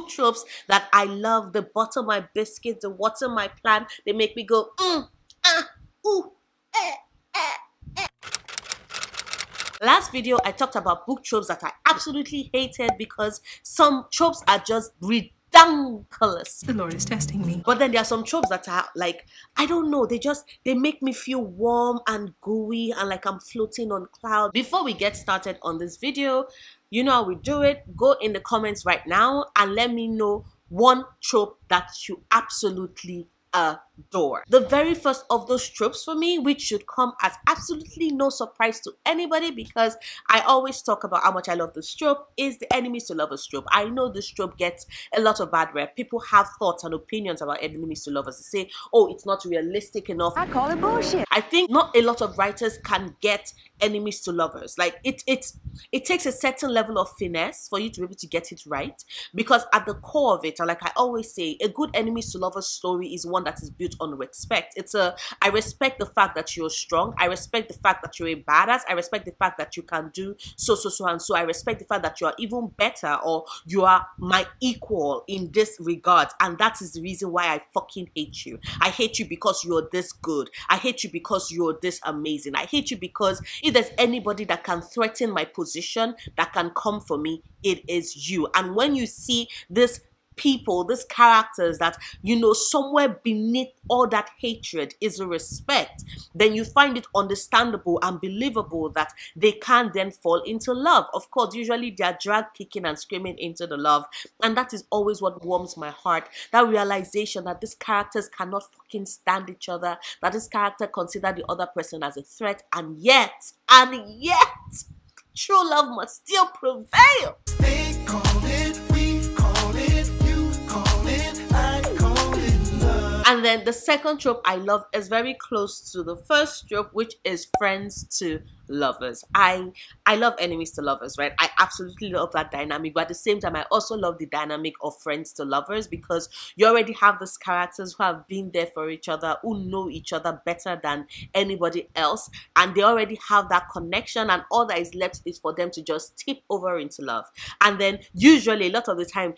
book tropes that I love. They butter my biscuits, they water my plan, they make me go, ooh, Last video, I talked about book tropes that I absolutely hated because some tropes are just ridiculous. The Lord is testing me. But then there are some tropes that are like, I don't know, they make me feel warm and gooey and like I'm floating on clouds. Before we get started on this video, you know how we do it. Go in the comments right now and let me know one trope that you absolutely adore. The very first of those tropes for me, which should come as absolutely no surprise to anybody because I always talk about how much I love this trope, is the enemies to lovers trope. I know this trope gets a lot of bad rep. People have thoughts and opinions about enemies to lovers. They say, oh, it's not realistic enough. I call it bullshit. I think not a lot of writers can get enemies to lovers. Like it takes a certain level of finesse for you to be able to get it right, because at the core of it, and like I always say, a good enemies to lovers story is one that is built on respect. I respect the fact that you're strong. I respect the fact that you're a badass. I respect the fact that you can do so and so. I respect the fact that you are even better, or you are my equal in this regard. And that is the reason why I fucking hate you. I hate you because you're this good. I hate you because you're this amazing. I hate you because if there's anybody that can threaten my position, that can come for me, it is you. And when you see this people, these characters that, you know, somewhere beneath all that hatred is a respect, then you find it understandable and believable that they can then fall into love. Of course, usually they are dragged kicking and screaming into the love, and that is always what warms my heart. That realization that these characters cannot fucking stand each other, that this character consider the other person as a threat, and yet true love must still prevail. They call it, we call it, you call it, I call it love. And then the second trope I love is very close to the first trope, which is friends to lovers. I love enemies to lovers, right? I absolutely love that dynamic, but at the same time I also love the dynamic of friends to lovers, because you already have these characters who have been there for each other, who know each other better than anybody else, and they already have that connection, and all that is left is for them to just tip over into love. And then usually a lot of the time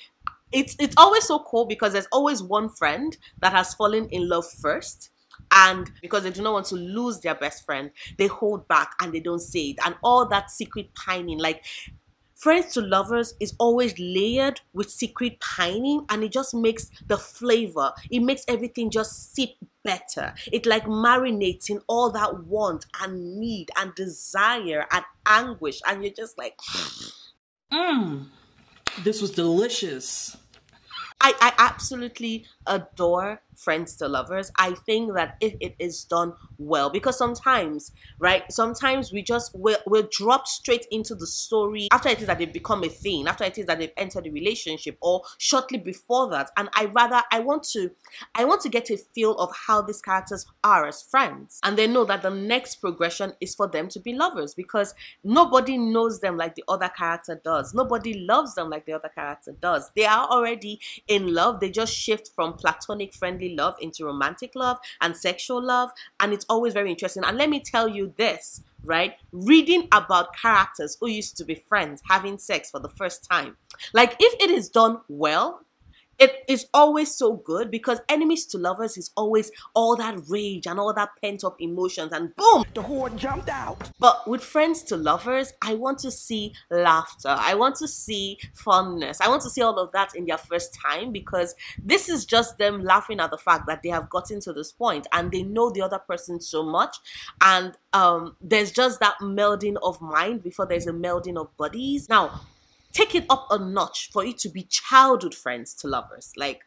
it's always so cool because there's always one friend that has fallen in love first, and because they do not want to lose their best friend, they hold back and they don't say it, and all that secret pining. Like, friends to lovers is always layered with secret pining, and it just makes the flavor, it makes everything just sip better. It like marinating all that want and need and desire and anguish, and you're just like, This was delicious. I absolutely adore friends to lovers. I think that if it is done well, because sometimes, right, sometimes we'll drop straight into the story after it is that they've become a thing, after it is that they've entered a relationship, or shortly before that. And I want to get a feel of how these characters are as friends, and they know that the next progression is for them to be lovers, because nobody knows them like the other character does. Nobody loves them like the other character does. They are already in love. They just shift from platonic friendly love into romantic love and sexual love, and it's always very interesting. And let me tell you this, right, reading about characters who used to be friends having sex for the first time, like, if it is done well, it is always so good, because enemies to lovers is always all that rage and all that pent-up emotions, and boom, The whore jumped out. but with friends to lovers, I want to see laughter. I want to see funness. I want to see all of that in their first time, because this is just them laughing at the fact that they have gotten to this point and they know the other person so much. And there's just that melding of mind before there's a melding of bodies. Now, take it up a notch for it to be childhood friends to lovers. Like,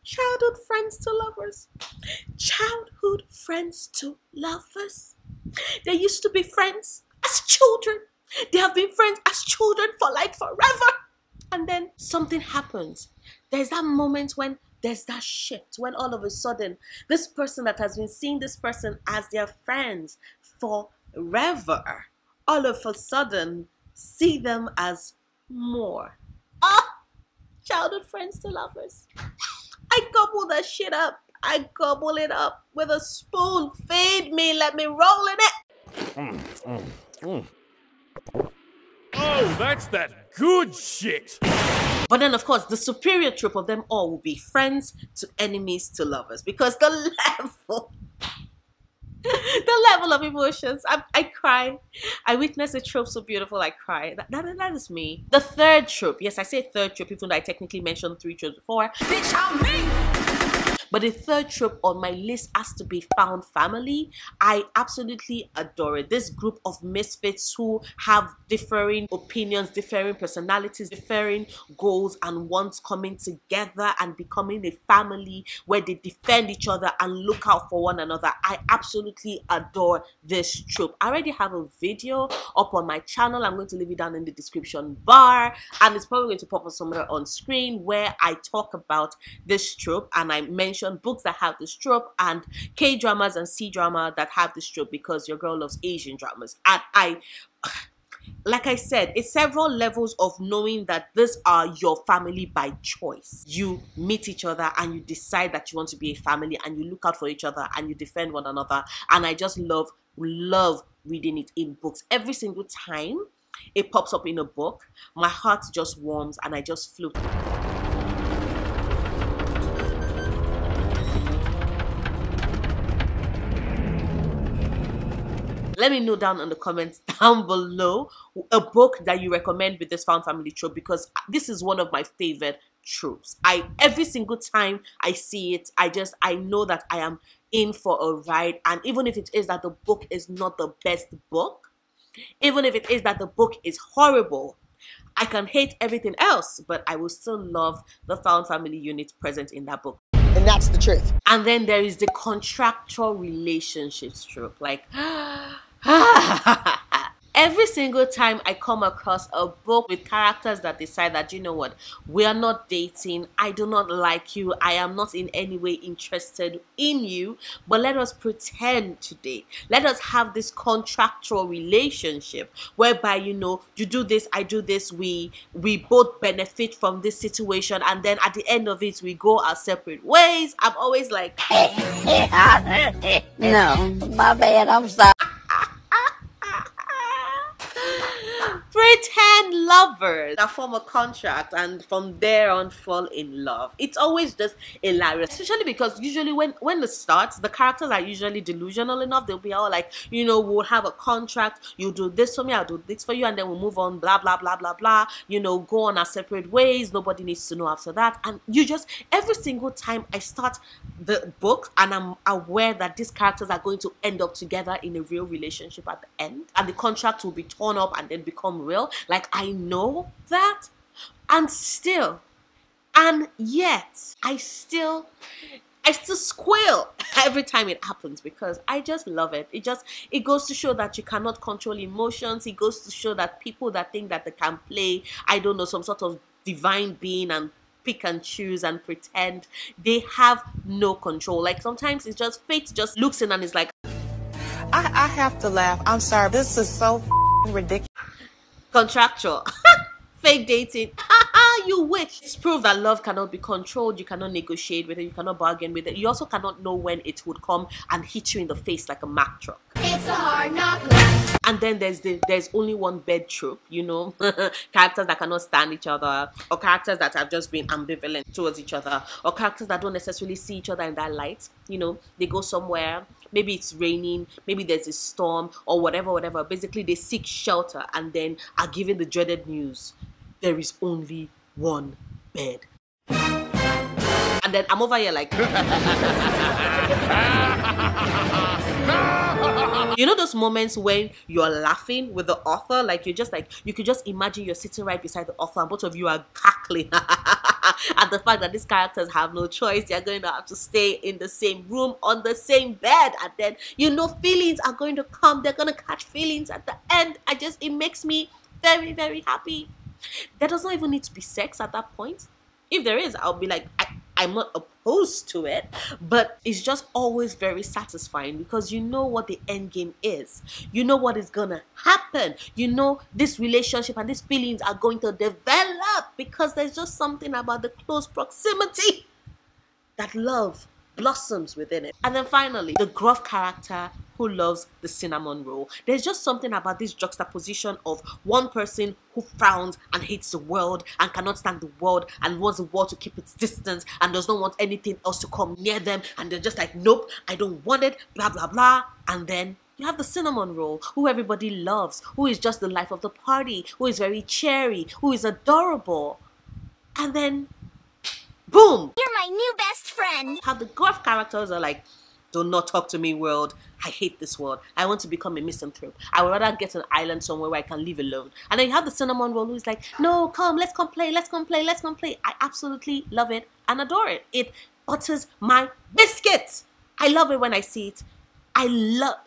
childhood friends to lovers. Childhood friends to lovers. They used to be friends as children. They have been friends as children for like forever. And then something happens. There's that moment when there's that shift, when all of a sudden this person that has been seeing this person as their friends forever, all of a sudden see them as more. Childhood friends to lovers. I gobble that shit up. I gobble it up with a spoon. Feed me, let me roll in it. Oh, that's that good shit. But then, of course, the superior trope of them all will be friends to enemies to lovers, because the level, the level of emotions, I cry. I witness a trope so beautiful, I cry. That is me. The third trope, yes, I say third trope, even though I technically mentioned 3 tropes before. Bitch, I'm me! But the third trope on my list has to be found family. I absolutely adore it. This group of misfits who have differing opinions, differing personalities, differing goals and wants coming together and becoming a family where they defend each other and look out for one another. I absolutely adore this trope. I already have a video up on my channel. I'm going to leave it down in the description bar, and it's probably going to pop up somewhere on screen where I talk about this trope and I mention books that have this trope and K-dramas and C-drama that have this trope, because your girl loves Asian dramas. And like I said, it's several levels of knowing that these are your family by choice. You meet each other and you decide that you want to be a family and you look out for each other and you defend one another. And I just love reading it in books. Every single time it pops up in a book, my heart just warms and I just float. Let me know down in the comments down below a book that you recommend with this found family trope, because this is one of my favorite tropes. Every single time I see it, I know that I am in for a ride. And even if it is that the book is not the best book, even if it is that the book is horrible, I can hate everything else, but I will still love the found family unit present in that book. And that's the truth. And then there is the contractual relationships trope. Like, every single time I come across a book with characters that decide that, you know what, we are not dating, I do not like you, I am not in any way interested in you, but let us pretend to date. Let us have this contractual relationship whereby, you know, you do this, I do this, we both benefit from this situation, and then at the end of it, we go our separate ways. I'm always like, no, my bad, I'm sorry. pretend lovers that form a contract and from there on fall in love. It's always just hilarious, especially because usually when it starts, the characters are usually delusional enough. They'll be all like, you know, we'll have a contract, you do this for me, I'll do this for you, and then we'll move on, blah blah blah blah blah, you know, go on our separate ways, nobody needs to know after that. And you just, every single time I start the book and I'm aware that these characters are going to end up together in a real relationship at the end, and the contract will be torn up and then become real, like I know that, and yet I still squeal every time it happens, because I just love it. It goes to show that you cannot control emotions. It goes to show that people that think that they can play, I don't know, some sort of divine being and pick and choose and pretend, they have no control. Like sometimes it's just fate just looks in and is like, I have to laugh. I'm sorry. This is so ridiculous. Contractual. Fake dating. You wish. It's proof that love cannot be controlled. You cannot negotiate with it. You cannot bargain with it. You also cannot know when it would come and hit you in the face like a Mack truck. It's a hard knock life. And then there's only one bed trope, you know, characters that cannot stand each other, or characters that have just been ambivalent towards each other, or characters that don't necessarily see each other in that light. You know, they go somewhere, maybe it's raining, maybe there's a storm or whatever. Basically, they seek shelter and then are given the dreaded news: there is only one bed. And then I'm over here like, you know those moments when you're laughing with the author, like you could just imagine you're sitting right beside the author and both of you are cackling at the fact that these characters have no choice. They're going to have to stay in the same room on the same bed, and then, you know, feelings are going to come. They're going to catch feelings at the end. It makes me very, very happy. There does not even need to be sex at that point. If there is, I'll be like, I'm not opposed to it, but it's just always very satisfying because you know what the end game is. You know what is gonna happen. You know this relationship and these feelings are going to develop because there's just something about the close proximity that love blossoms within it. And then finally, the gruff character who loves the cinnamon roll. There's just something about this juxtaposition of one person who frowns and hates the world and cannot stand the world and wants the world to keep its distance and does not want anything else to come near them, and they're just like, nope, I don't want it, blah blah blah. And then you have the cinnamon roll, who everybody loves, who is just the life of the party, who is very cheery, who is adorable. And then, boom! You're my new best friend. How the gruff characters are like, do not talk to me, world. I hate this world. I want to become a misanthrope. I would rather get an island somewhere where I can live alone. And then you have the cinnamon roll, who's like, no, come, let's come play, let's come play, let's come play. I absolutely love it and adore it. It butters my biscuits. I love it when I see it. I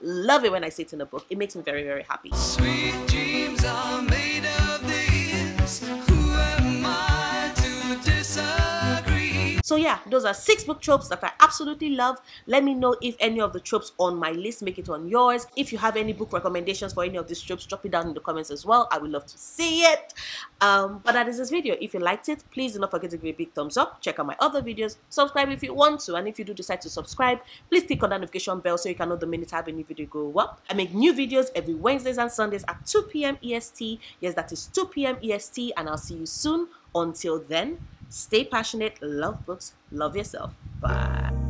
love it when I see it in a book. It makes me very, very happy. Sweet dreams are made of this. Who am I to disagree? So yeah, those are 6 book tropes that I absolutely love. Let me know if any of the tropes on my list make it on yours. If you have any book recommendations for any of these tropes, drop it down in the comments as well. I would love to see it. But that is this video. If you liked it, please do not forget to give it a big thumbs up. Check out my other videos. Subscribe if you want to. And if you do decide to subscribe, please click on that notification bell so you can know the minute I have a new video go up. I make new videos every Wednesdays and Sundays at 2 p.m. EST. Yes, that is 2 p.m. EST. And I'll see you soon. Until then, stay passionate, love books, love yourself. Bye.